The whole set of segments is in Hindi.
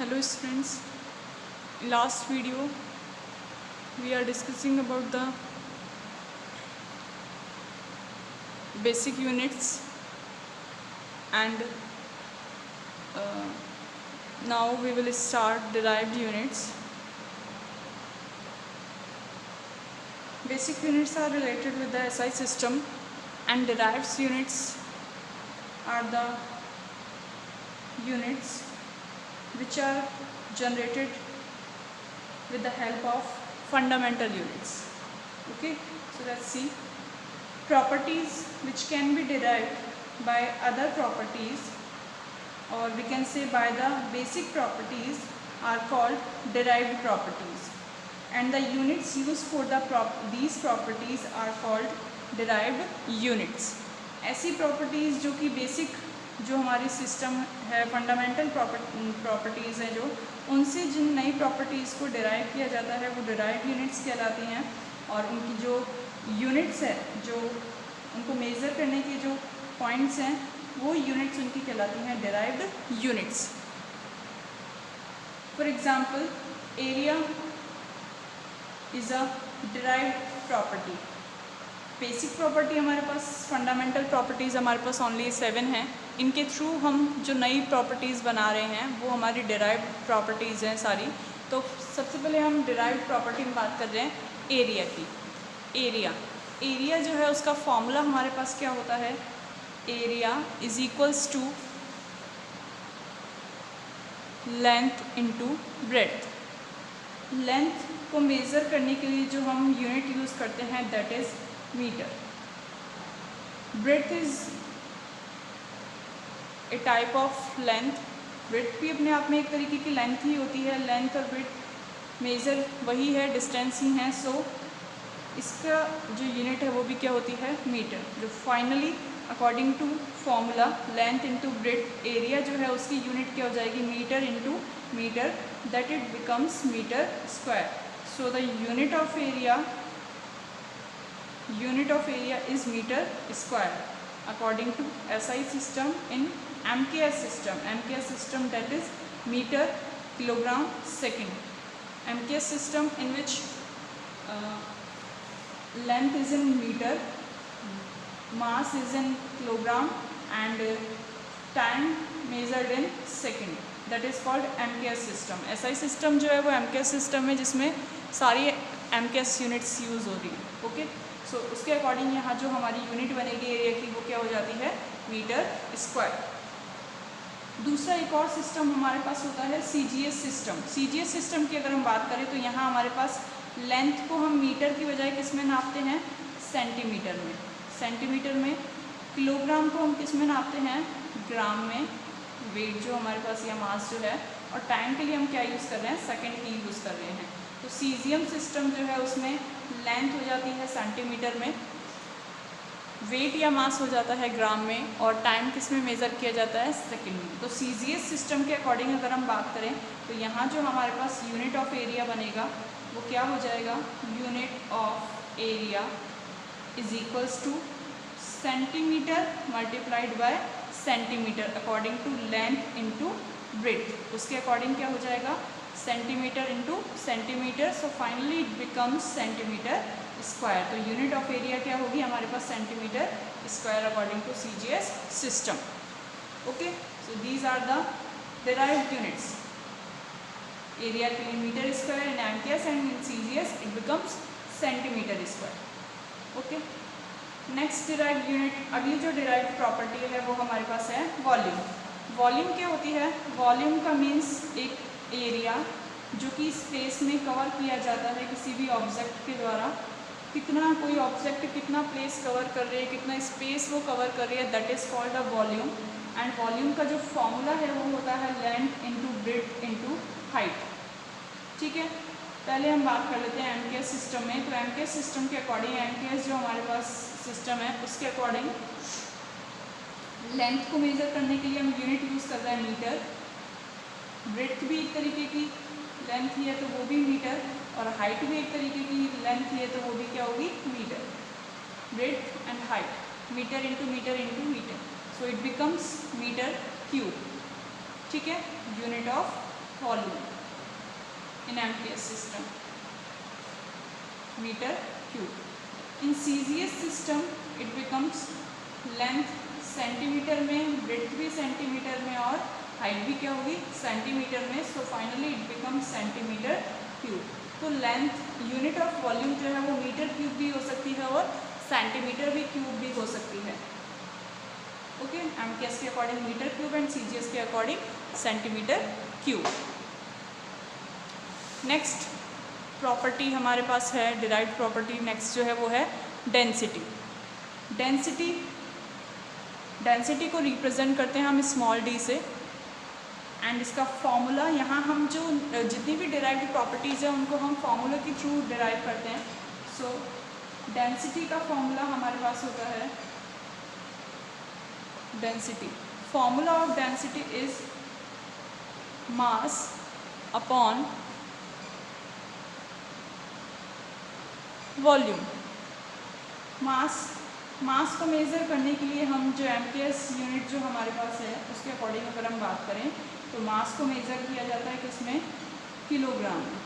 Hello students, in last video we are discussing about the basic units and uh, now we will start derived units. Basic units are related with the SI system and derived units are the units which are generated with the help of fundamental units. Okay, so let's see. Properties which can be derived by other properties, or we can say by the basic properties, are called derived properties, and the units used for these properties are called derived units. ऐसी प्रॉपर्टीज़ जो कि बेसिक जो हमारी सिस्टम है, फंडामेंटल प्रॉपर्टीज़ हैं, जो उनसे जिन नई प्रॉपर्टीज़ को डिराइव किया जाता है वो डिराइव यूनिट्स कहलाती हैं, और उनकी जो यूनिट्स है, जो उनको मेज़र करने के जो पॉइंट्स हैं, वो यूनिट्स उनकी कहलाती हैं derived units. For example, area is a derived property. Basic property हमारे पास, फंडामेंटल प्रॉपर्टीज़ हमारे पास ओनली 7 हैं. इनके थ्रू हम जो नई प्रॉपर्टीज़ बना रहे हैं वो हमारी डिराइव्ड प्रॉपर्टीज़ हैं सारी. तो सबसे पहले हम डिराइव्ड प्रॉपर्टी में बात कर रहे हैं एरिया की. एरिया जो है उसका फॉर्मूला हमारे पास क्या होता है? Area is equals to length into breadth. Length को मेज़र करने के लिए जो हम यूनिट यूज़ करते हैं that is metre. Breadth is a type of length. Breadth भी अपने आप में एक तरीके की लेंथ ही होती है. लेंथ और ब्रेड्थ मेज़र वही है, डिस्टेंस ही है. सो इसका जो यूनिट है वो भी क्या होती है? मीटर. जो finally according to formula length into breadth, area जो है उसकी यूनिट क्या हो जाएगी? Metre into metre, that it becomes metre square. So the unit of area is metre square according to SI system. In MKS system that is meter kilogram second. MKS system in which length is in meter, mass is in kilogram and time measured in second. That is called MKS system. SI system जो है वो MKS system है जिसमें सारी MKS units यूज़ हो रही है. ओके, सो उसके अकॉर्डिंग यहाँ जो हमारी यूनिट बनेगी एरिया की वो क्या हो जाती है? Metre square. दूसरा एक और सिस्टम हमारे पास होता है CGS सिस्टम. CGS सिस्टम की अगर हम बात करें तो यहाँ हमारे पास लेंथ को हम मीटर की बजाय किस में नापते हैं? सेंटीमीटर में. किलोग्राम को हम किस में नापते हैं? ग्राम में. वेट जो हमारे पास या मास जो है, और टाइम के लिए हम क्या यूज़ कर रहे हैं? सेकेंड की यूज़ कर रहे हैं. तो सीजियम सिस्टम जो है उसमें लेंथ हो जाती है सेंटीमीटर में, वेट या मास हो जाता है ग्राम में, और टाइम किस में मेज़र किया जाता है? सेकेंड में. तो CGS सिस्टम के अकॉर्डिंग अगर हम बात करें तो यहाँ जो हमारे पास यूनिट ऑफ एरिया बनेगा वो क्या हो जाएगा? Unit of area is equals to centimetre multiplied by centimetre according to length into breadth. उसके अकॉर्डिंग क्या हो जाएगा? Centimetre into centimetre. So finally it becomes centimetre square. तो यूनिट ऑफ एरिया क्या होगी हमारे पास? Centimetre square according to CGS system. Okay, so these are the derived units. Area के लिए metre square in MKS and in CGS it becomes centimetre square. Okay, next derived unit, अगली जो डिराइव्ड प्रॉपर्टी है वो हमारे पास है वॉल्यूम. वॉल्यूम क्या होती है? वॉल्यूम का मीन्स एक एरिया जो कि स्पेस में कवर किया जाता है किसी भी ऑब्जेक्ट के द्वारा. कितना कोई ऑब्जेक्ट कितना प्लेस कवर कर रही है, कितना स्पेस वो कवर कर रही है, that is called a volume. And volume का जो फॉर्मूला है वो होता है length into breadth into height. ठीक है, पहले हम बात कर लेते हैं MKS सिस्टम में. तो MKS सिस्टम के अकॉर्डिंग, MKS जो हमारे पास सिस्टम है उसके अकॉर्डिंग लेंथ को मेज़र करने के लिए हम यूनिट यूज़ कर रहे हैं मीटर. ब्रेड्थ भी एक तरीके की लेंथ ही है तो वो भी मीटर, और हाइट भी एक तरीके की लेंथ ही है तो वो भी क्या होगी? Metre. Breadth and height, metre into metre into metre. So it becomes metre cube. ठीक है, unit of volume in MTS system, metre cube. In CGS system it becomes length centimetre में, ब्रेड्थ भी सेंटीमीटर में और हाइट भी क्या होगी सेंटीमीटर में। So finally it becomes centimetre cube. तो लेंथ यूनिट ऑफ वॉल्यूम जो है वो मीटर क्यूब भी हो सकती है और सेंटीमीटर भी क्यूब भी हो सकती है। ओके, एमटीएस के according metre cube and CGS के according centimetre cube. Next property हमारे पास है डिराइव्ड प्रॉपर्टी, नेक्स्ट जो है वो है डेंसिटी। डेंसिटी को रिप्रेजेंट करते हैं हम स्मॉल डी से एंड इसका फॉर्मूला यहाँ हम जो जितनी भी डिराइव्ड प्रॉपर्टीज़ हैं उनको हम फॉर्मूला के थ्रू डिराइव करते हैं। सो डेंसिटी का फॉर्मूला हमारे पास होता है density, formula of density is mass upon volume. Mass को मेज़र करने के लिए हम जो एमटीएस यूनिट जो हमारे पास है उसके अकॉर्डिंग अगर हम बात करें तो मास को मेज़र किया जाता है किसमें, किलोग्राम में।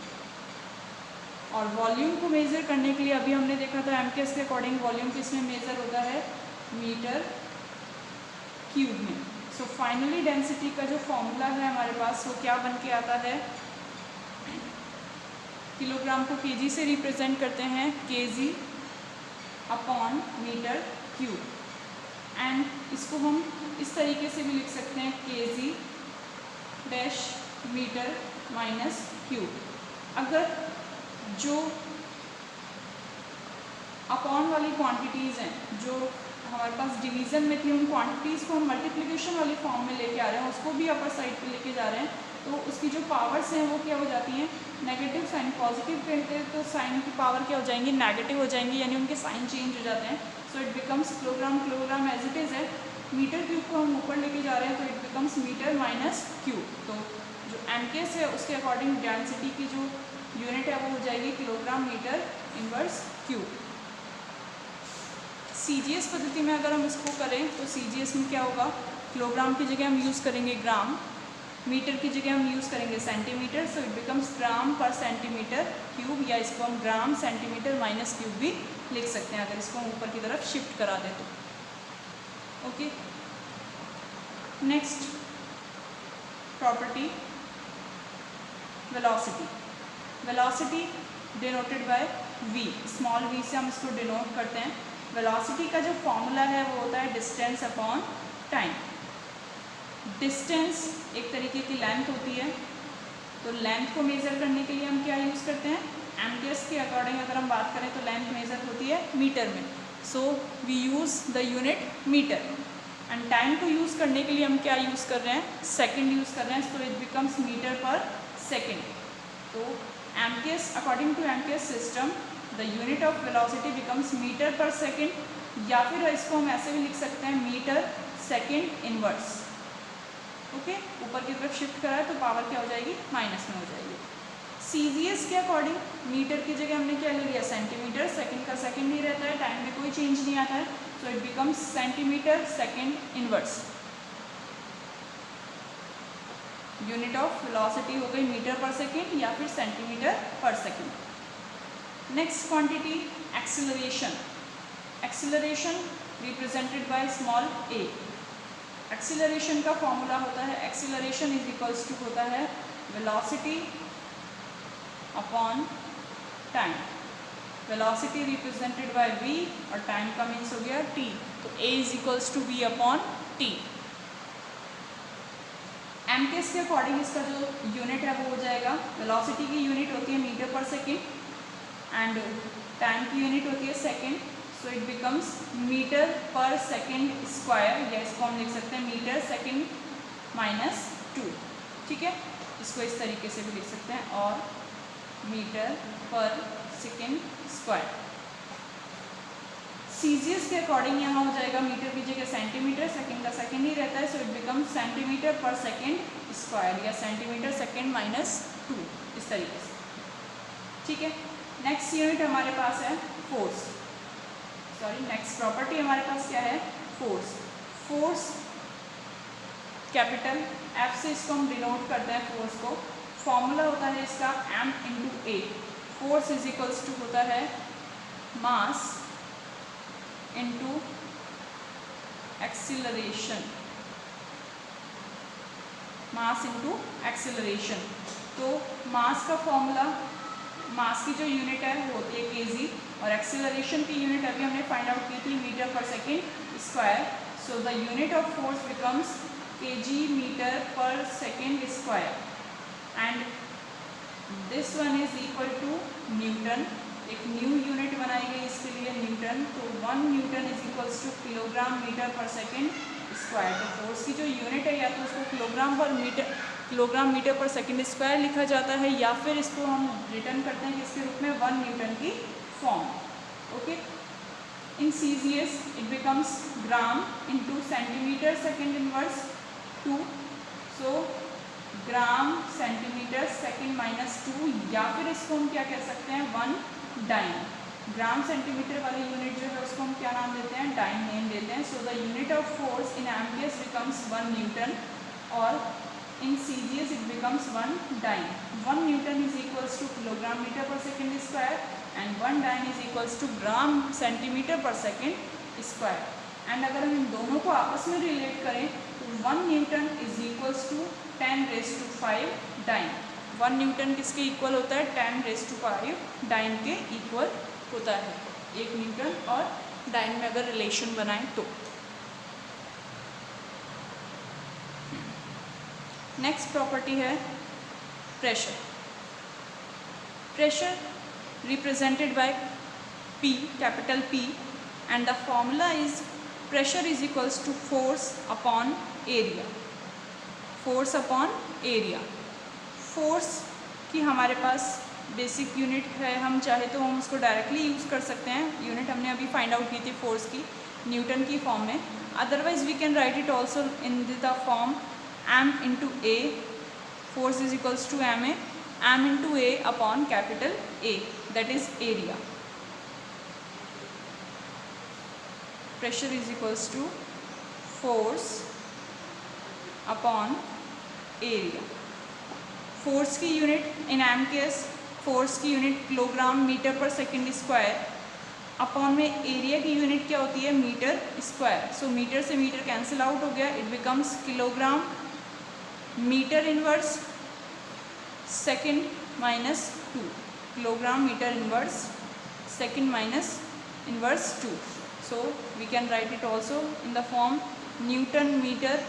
और वॉल्यूम को मेज़र करने के लिए अभी हमने देखा था एमटीएस के अकॉर्डिंग वॉल्यूम किसमें मेज़र होता है, मीटर क्यूब में। सो फाइनली डेंसिटी का जो फॉर्मूला है हमारे पास वो क्या बन के आता है, किलोग्राम को केजी से रिप्रेजेंट करते हैं, KG upon metre cube. And इसको हम इस तरीके से भी लिख सकते हैं, KG dash metre minus cube. अगर जो अपॉन वाली क्वांटिटीज़ हैं जो हमारे पास डिवीज़न में थी, उन क्वांटिटीज़ को हम मल्टीप्लिकेशन वाली फॉर्म में लेके आ रहे हैं, उसको भी अपर साइड पे लेके जा रहे हैं, तो उसकी जो पावर्स हैं वो क्या हो जाती हैं, नेगेटिव साइन। पॉजिटिव कहते हैं तो साइन की पावर क्या हो जाएंगी, नेगेटिव हो जाएंगी, यानी उनके साइन चेंज हो जाते हैं। So it becomes kilogram as it is है। मीटर क्यूब को हम ऊपर लेके जा रहे हैं तो it becomes metre minus cube. तो जो एमकेएस है उसके अकॉर्डिंग डेंसिटी की जो यूनिट है वो हो जाएगी kilogram metre inverse cube. CGS पद्धति में अगर हम इसको करें तो सीजीएस में क्या होगा, किलोग्राम की जगह हम यूज़ करेंगे ग्राम, मीटर की जगह हम यूज़ करेंगे सेंटीमीटर। सो इट बिकम्स ग्राम पर सेंटीमीटर क्यूब, या इसको हम ग्राम सेंटीमीटर माइनस क्यूब भी लिख सकते हैं अगर इसको हम ऊपर की तरफ शिफ्ट करा दें तो। Okay, next property velocity denoted by v, small v से हम इसको डिनोट करते हैं। वेलोसिटी का जो फॉर्मूला है वो होता है डिस्टेंस अपॉन टाइम। डिस्टेंस एक तरीके की लेंथ होती है, तो लेंथ को मेज़र करने के लिए हम क्या यूज़ करते हैं, एमटीएस के अकॉर्डिंग अगर हम बात करें तो लेंथ मेज़र होती है मीटर में। So we use the unit metre. And time को यूज़ करने के लिए हम क्या यूज़ कर रहे हैं, सेकेंड यूज़ कर रहे हैं। So it becomes metre per second. तो MTS according to MTS system the unit of velocity becomes metre per second, या फिर इसको हम ऐसे भी लिख सकते हैं मीटर सेकेंड इनवर्स। ओके, ऊपर की तरफ शिफ्ट करा है तो पावर क्या हो जाएगी, माइनस में हो जाएगी। सीजीएस के अकॉर्डिंग मीटर की जगह हमने क्या ले लिया, सेंटीमीटर। सेकंड का सेकंड ही रहता है, टाइम में कोई चेंज नहीं आता है। सो it becomes centimetre second inverse. Unit of velocity हो गई मीटर पर सेकंड या फिर सेंटीमीटर पर second. Next quantity acceleration. Acceleration represented by small a। Acceleration का फॉर्मूला होता है, एक्सीलरेशन इज इक्वल्स टू होता है velocity upon time. Velocity represented by v और टाइम का मीन्स हो गया t, तो a is equals to v upon t। MTS के अकॉर्डिंग इसका जो यूनिट है वो हो जाएगा, वेलोसिटी की यूनिट होती है metre per second and time की यूनिट होती है second. So it becomes metre per second square, या इसको हम लिख सकते हैं मीटर सेकेंड माइनस 2। ठीक है, इसको इस तरीके से भी लिख सकते हैं, और metre per second square. CGS के अकॉर्डिंग यहाँ हो जाएगा मीटर की जगह सेंटीमीटर, सेकेंड का सेकेंड ही रहता है। सो it becomes centimetre per second square, या सेंटीमीटर सेकेंड माइनस 2, इस तरीके से। ठीक है, नेक्स्ट यूनिट हमारे पास है फोर्स। नेक्स्ट प्रॉपर्टी हमारे पास क्या है, फोर्स। फोर्स कैपिटल F से इसको हम डिनोट करते हैं फोर्स को। फॉर्मूला होता है इसका m into A. Force is equals to होता है mass into acceleration, mass into acceleration. तो मास का फॉर्मूला, मास की जो यूनिट है वो होती है केजी, और एक्सीलरेशन की यूनिट अभी हमने फाइंड आउट की थी metre per second square. So the unit of force becomes KG metre per second square, and this one is equal to newton. एक न्यू यूनिट बनाई गई इसके लिए न्यूटन। तो 1 newton is equals to kilogram metre per second square. तो फोर्स की जो यूनिट है या तो उसको kilogram metre per second square लिखा जाता है, या फिर इसको हम रिटर्न करते हैं किसके रूप में, 1 न्यूटन की form. Okay, in CGS it becomes gram into centimetre second inverse 2। So gram centimetre second minus 2, या फिर इसको हम क्या कह सकते हैं, 1 डाइन। ग्राम सेंटीमीटर वाली यूनिट जो है उसको हम क्या नाम देते हैं, डाइन नेम देते हैं। So the unit of force in amperes becomes 1 newton, और in CGS it becomes 1 dyne. 1 newton is equals to kilogram metre per second square, and 1 dyne is equals to gram centimetre per second square. And अगर हम इन दोनों को आपस में रिलेट करें तो 1 newton is equals to 10⁵ dyne. 1 newton किसके इक्वल होता है, 10⁵ डाइन के इक्वल होता है। 1 न्यूटन और डाइन में अगर रिलेशन बनाएं तो। नेक्स्ट प्रॉपर्टी है pressure. Pressure represented by P, capital P, and the formula is pressure is equals to force upon area. Force upon area. Force की हमारे पास बेसिक यूनिट है, हम चाहे तो हम उसको डायरेक्टली यूज़ कर सकते हैं। यूनिट हमने अभी फाइंड आउट की थी फोर्स की, न्यूटन की फॉर्म में। Otherwise we can write it also in the form m into A. Force is equals to m into A upon capital A, that is area. Pressure is equals to force upon area. Force की unit in MKS, force की unit kilogram metre per second square, upon में एरिया की यूनिट क्या होती है, मीटर स्क्वायर। सो मीटर से मीटर कैंसिल आउट हो गया, it becomes kilogram metre inverse second minus 2, kilogram metre inverse second minus inverse 2। So we can write it also in the form newton metre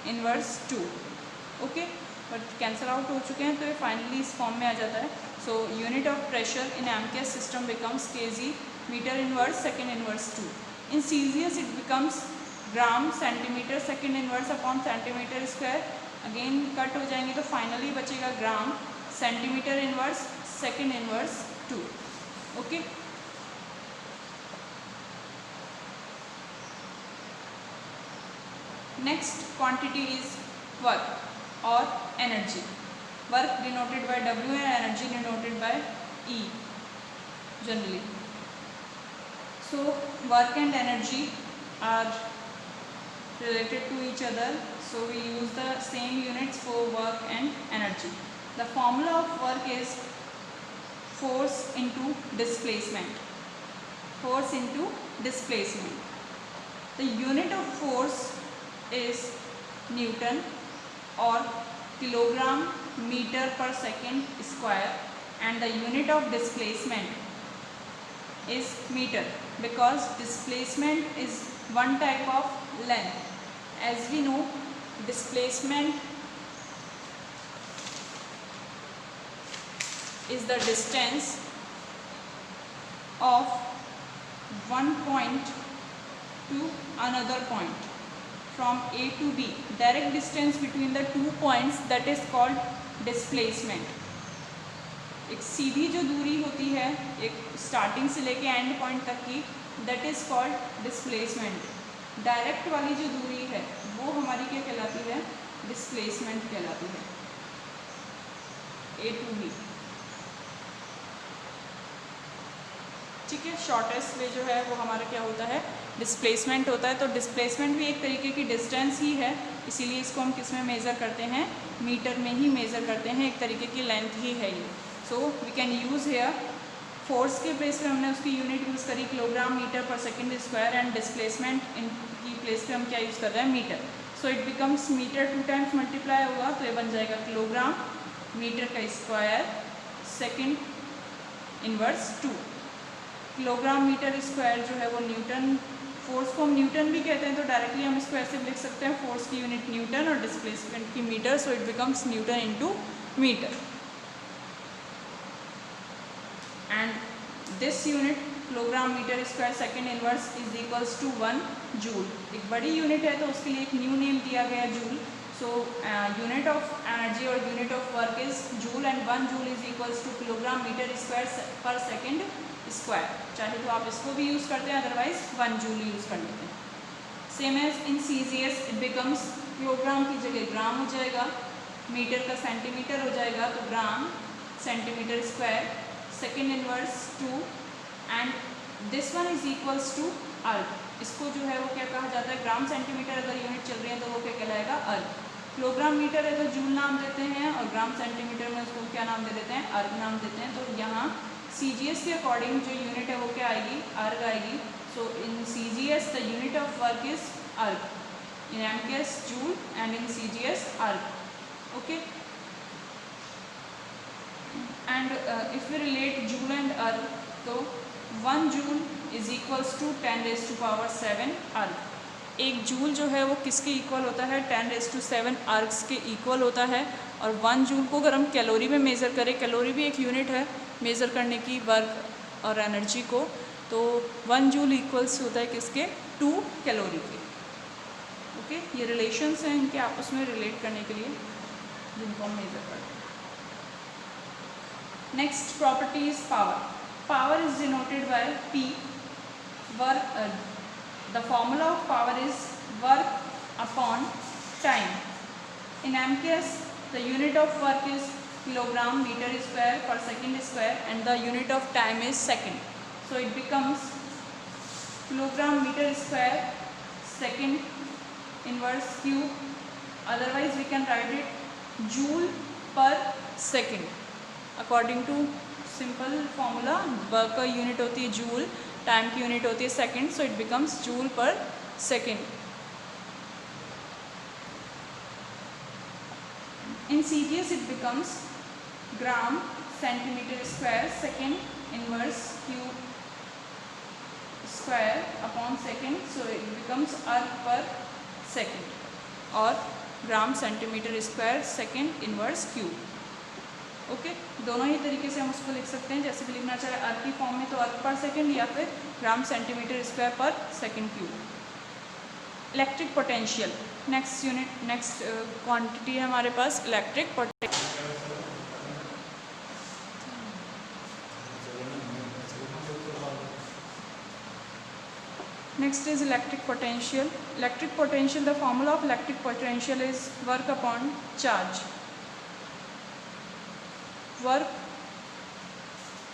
inverse 2। Okay, but cancel out हो चुके हैं तो ये फाइनली इस फॉर्म में आ जाता है। So unit of pressure in MKS system becomes KG metre inverse second inverse 2। In CGS it becomes gram centimetre second inverse upon centimetre square. Again cut हो जाएंगे तो फाइनली बचेगा gram centimetre inverse second inverse 2। Okay, next quantity is work और energy. Work denoted by W and energy denoted by E generally. So work and energy are related to each other, so we use the same units for work and energy. The formula of work is force into displacement. Force into displacement. The unit of force is Newton or kilogram meter per second square, and the unit of displacement is meter, because displacement is one type of length. As we know, displacement is the distance of one point to another point from A to B. Direct distance between the 2 points, that is called displacement. एक सीधी जो दूरी होती है एक स्टार्टिंग से लेके एंड पॉइंट तक की, that is called displacement. Direct वाली जो दूरी है वो हमारी क्या कहलाती है, डिस्प्लेसमेंट कहलाती है, A to B। ठीक है, शॉर्टेस्ट वे जो है वो हमारा क्या होता है, डिस्प्लेसमेंट होता है। तो डिस्प्लेसमेंट भी एक तरीके की डिस्टेंस ही है, इसीलिए इसको हम किस में मेज़र करते हैं, मीटर में ही मेज़र करते हैं, एक तरीके की लेंथ ही है ये। So we can use here force के प्लेस पे हमने उसकी यूनिट यूज़ करी kilogram metre per second square, and displacement in की प्लेस पे हम क्या यूज़ कर रहे हैं, metre. So it becomes metre 2 times multiply होगा तो ये बन जाएगा किलोग्राम मीटर का square second inverse 2। Kilogram metre square जो है वो न्यूटन, फोर्स को हम न्यूटन भी कहते हैं तो डायरेक्टली हम इसको ऐसे लिख सकते हैं, फोर्स की यूनिट न्यूटन और डिस्प्लेसमेंट की metre, so it becomes newton into metre. And this unit kilogram metre square second inverse is equals to 1 joule. एक बड़ी यूनिट है तो उसके लिए एक न्यू नेम दिया गया joule. So unit of energy और unit of work is joule, and 1 joule is equals to kilogram metre square per second square. चाहे तो आप इसको भी यूज़ करते हैं, अदरवाइज 1 जूल यूज़ कर लेते हैं। Same as in CGS it becomes, kilogram की जगह ग्राम हो जाएगा, मीटर का सेंटीमीटर हो जाएगा, तो gram centimetre square second inverse 2, and this one is equals to erg. इसको जो है वो क्या कहा जाता है, ग्राम सेंटीमीटर अगर यूनिट चल रही है तो वो क्या कहलाएगा, अर्ग। किलोग्राम मीटर है तो जूल नाम देते हैं, और ग्राम सेंटीमीटर में उसको क्या नाम दे देते हैं, अर्ग नाम देते हैं। तो यहाँ CGS के अकॉर्डिंग जो यूनिट है वो क्या आएगी, अर्ग आएगी। So in CGS the unit of work is erg, in MKS joule, and in CGS erg. Okay, and if we relate joule and erg, तो 1 जूल इज इक्वल्स टू 10⁻⁷ अर्ग। एक जूल जो है वो किसके इक्वल होता है, 10⁷ अर्ग्स के इक्वल होता है। और 1 जूल को अगर हम कैलोरी में मेज़र करें, कैलोरी भी एक यूनिट है मेज़र करने की वर्क और एनर्जी को, तो 1 जूल इक्वल्स होता है किसके, 2 कैलोरी के। ओके, ये रिलेशंस हैं इनके आपस में रिलेट करने के लिए जिनको हम मेज़र करते हैं। Next property is power. Power is denoted by P. Work. The formula of power is work upon time. In MKS, the unit of work is kilogram meter square per second square, and the unit of time is second. So it becomes kilogram meter square second inverse cube. Otherwise, we can write it joule per second. According to simple formula, work का यूनिट होती है जूल, टाइम की यूनिट होती है second, so it becomes joule पर second. In CGS it becomes gram centimetre square second inverse cube square upon second, so it becomes अर्ग पर सेकंड, और ग्राम centimetre square second inverse cube. Okay, दोनों ही तरीके से हम उसको लिख सकते हैं, जैसे भी लिखना चाहे अर्ग की फॉर्म में तो अर्ग पर सेकंड, या फिर gram centimetre square per second cube. Electric potential, next unit, next quantity है हमारे पास electric potential. Next is electric potential. Electric potential, the formula of electric potential is work upon charge. Work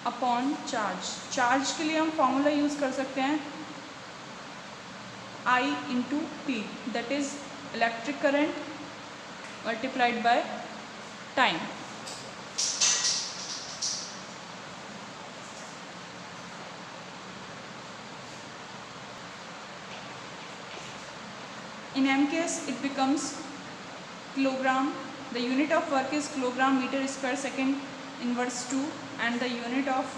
upon charge, charge के लिए हम फॉर्मूला यूज़ कर सकते हैं I into P, that is electric current multiplied by time. In MKS it becomes kilogram, the unit of work is kilogram meter square second inverse 2, and the unit of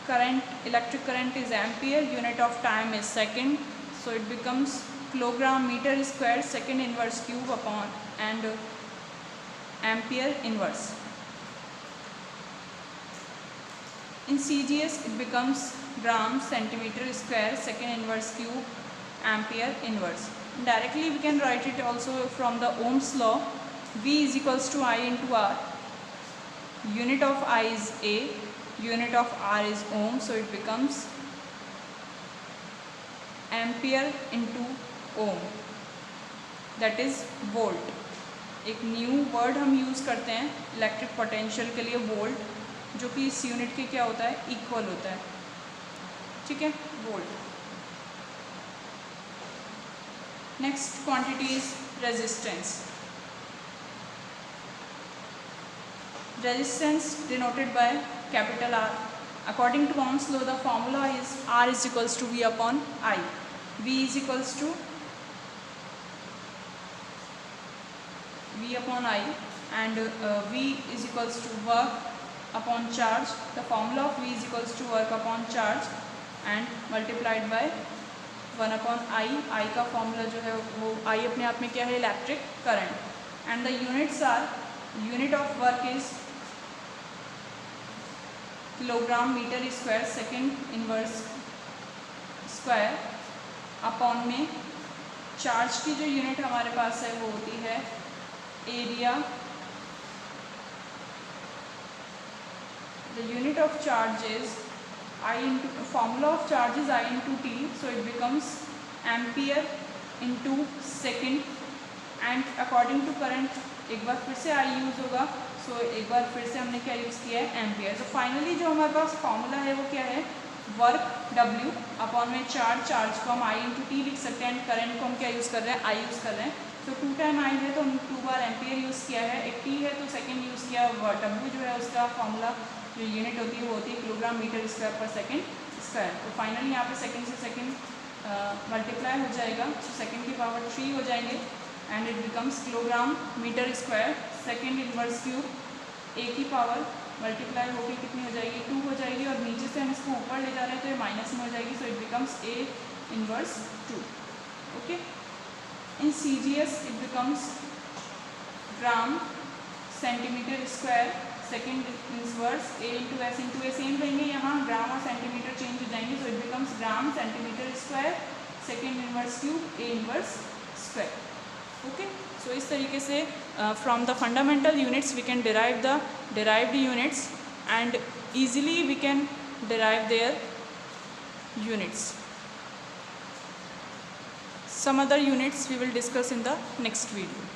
current, electric current is ampere, unit of time is second, so it becomes kilogram meter square second inverse cube upon and ampere inverse. In CGS it becomes gram centimeter square second inverse cube ampere inverse. Directly we can write it also from the Ohm's law, V is equals to I into R. Unit of I is A, unit of R is ohm, so it becomes ampere into ohm, that is volt. एक न्यू वर्ड हम यूज़ करते हैं इलेक्ट्रिक पोटेंशियल के लिए, वोल्ट, जो कि इस यूनिट के क्या होता है, इक्वल होता है। ठीक है, volt. Next quantity is resistance. Resistance denoted by capital R. According to Ohm's law, the formula is R is equals to V upon I. V is equals to V upon I, and V is equals to work upon charge. The formula of V is equals to work upon charge and multiplied by 1 upon I. I का फॉर्मूला जो है वो I अपने आप में क्या है, electric current. And the units are, unit of work is kilogram metre square second inverse square upon में चार्ज की जो यूनिट हमारे पास है वो होती है area. The unit of charge is I into formula of charge is I into T, so it becomes ampere into second, and according to current एक बार फिर से I यूज़ होगा. सो एक बार फिर से हमने क्या यूज़ किया है, एम्पियर. तो फाइनली जो हमारे पास फॉर्मूला है वो क्या है, वर्क W अपॉन में चार्ज. चार्ज को हम I into T लिख सकते हैं, एंड करंट को हम क्या यूज़ कर रहे हैं, I यूज़ कर रहे हैं. तो 2 टाइम I है तो हम 2 बार एम्पियर यूज़ किया है. एक T है तो सेकेंड यूज़ किया. W जो है उसका फॉर्मूला जो यूनिट होती है वो होती है kilogram metre square per second square. तो फाइनली यहाँ पे सेकेंड से सेकेंड मल्टीप्लाई हो जाएगा, तो सेकेंड की पावर 3 हो जाएंगे, and it becomes kilogram metre square second inverse cube. A की पावर मल्टीप्लाई होकर कितनी हो जाएगी, 2 हो जाएगी, और नीचे से हम इसको ऊपर ले जा रहे हैं तो ये माइनस में हो जाएगी. So it becomes A inverse 2. Okay, in CGS it becomes gram centimetre square second inverse A into S into A. Same रहेंगे यहाँ, ग्राम और सेंटीमीटर चेंज हो जाएंगे. So it becomes gram centimetre square second inverse cube A inverse square. Okay, सो इस तरीके से from the fundamental units we can derive the derived units, and easily we can derive their units. Some other units we will discuss in the next video.